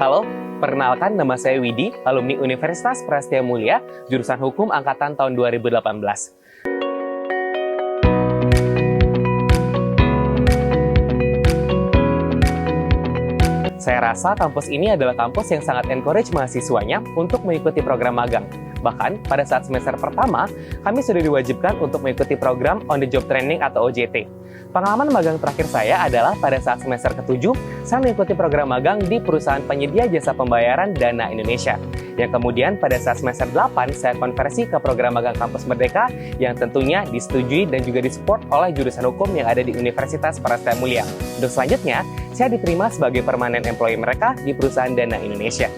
Halo, perkenalkan nama saya Widi, alumni Universitas Prasetya Mulia, jurusan Hukum Angkatan tahun 2018. Saya rasa kampus ini adalah kampus yang sangat encourage mahasiswanya untuk mengikuti program magang. Bahkan, pada saat semester pertama, kami sudah diwajibkan untuk mengikuti program On the Job Training atau OJT. Pengalaman magang terakhir saya adalah pada saat semester ke-7, saya mengikuti program magang di perusahaan penyedia jasa pembayaran Dana Indonesia. Yang kemudian pada saat semester 8, saya konversi ke program magang Kampus Merdeka yang tentunya disetujui dan juga disupport oleh jurusan hukum yang ada di Universitas Prasetya Mulia. Untuk selanjutnya, saya diterima sebagai permanent employee mereka di perusahaan Dana Indonesia.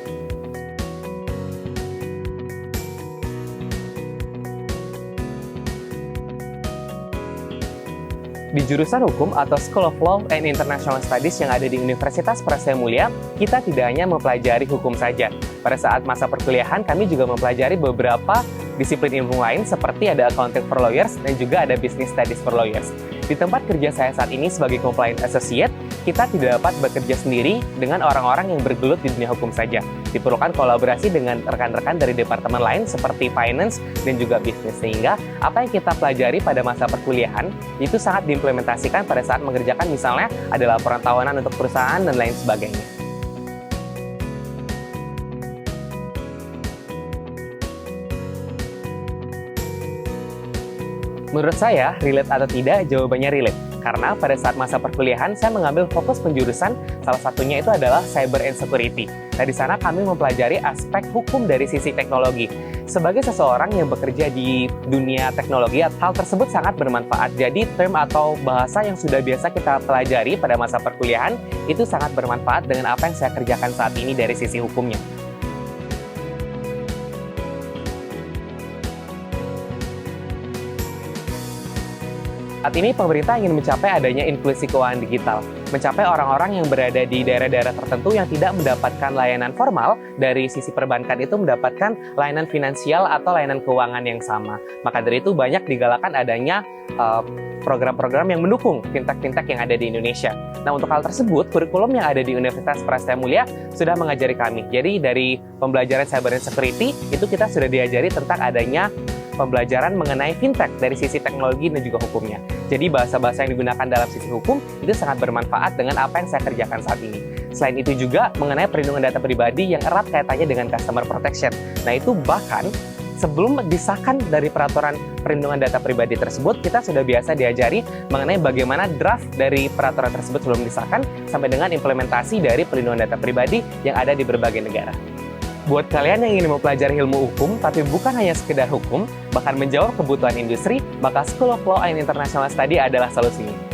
Di jurusan hukum atau School of Law and International Studies yang ada di Universitas Prasetya Mulia, kita tidak hanya mempelajari hukum saja. Pada saat masa perkuliahan, kami juga mempelajari beberapa disiplin ilmu lain seperti ada Accounting for Lawyers dan juga ada Business Studies for Lawyers. Di tempat kerja saya saat ini sebagai Compliance Associate, kita tidak dapat bekerja sendiri dengan orang-orang yang bergelut di dunia hukum saja. Diperlukan kolaborasi dengan rekan-rekan dari departemen lain seperti Finance dan juga Business. Sehingga apa yang kita pelajari pada masa perkuliahan itu sangat diimplementasikan pada saat mengerjakan misalnya ada laporan tahunan untuk perusahaan dan lain sebagainya. Menurut saya, relate atau tidak, jawabannya relate. Karena pada saat masa perkuliahan, saya mengambil fokus penjurusan, salah satunya itu adalah Cyber and Security. Nah, di sana kami mempelajari aspek hukum dari sisi teknologi. Sebagai seseorang yang bekerja di dunia teknologi, hal tersebut sangat bermanfaat. Jadi, term atau bahasa yang sudah biasa kita pelajari pada masa perkuliahan, itu sangat bermanfaat dengan apa yang saya kerjakan saat ini dari sisi hukumnya. Saat ini pemerintah ingin mencapai adanya inklusi keuangan digital, mencapai orang-orang yang berada di daerah-daerah tertentu yang tidak mendapatkan layanan formal dari sisi perbankan itu mendapatkan layanan finansial atau layanan keuangan yang sama. Maka dari itu banyak digalakan adanya program-program yang mendukung fintech-fintech yang ada di Indonesia. Nah, untuk hal tersebut, kurikulum yang ada di Universitas Prasetya Mulia sudah mengajari kami. Jadi dari pembelajaran Cyber and Security itu kita sudah diajari tentang adanya pembelajaran mengenai fintech dari sisi teknologi dan juga hukumnya. Jadi bahasa-bahasa yang digunakan dalam sisi hukum itu sangat bermanfaat dengan apa yang saya kerjakan saat ini. Selain itu juga mengenai perlindungan data pribadi yang erat kaitannya dengan customer protection. Nah, itu bahkan sebelum disahkan dari peraturan perlindungan data pribadi tersebut, kita sudah biasa diajari mengenai bagaimana draft dari peraturan tersebut sebelum disahkan sampai dengan implementasi dari perlindungan data pribadi yang ada di berbagai negara. Buat kalian yang ingin mempelajari ilmu hukum, tapi bukan hanya sekedar hukum, bahkan menjawab kebutuhan industri, maka School of Law and International Studies adalah solusinya.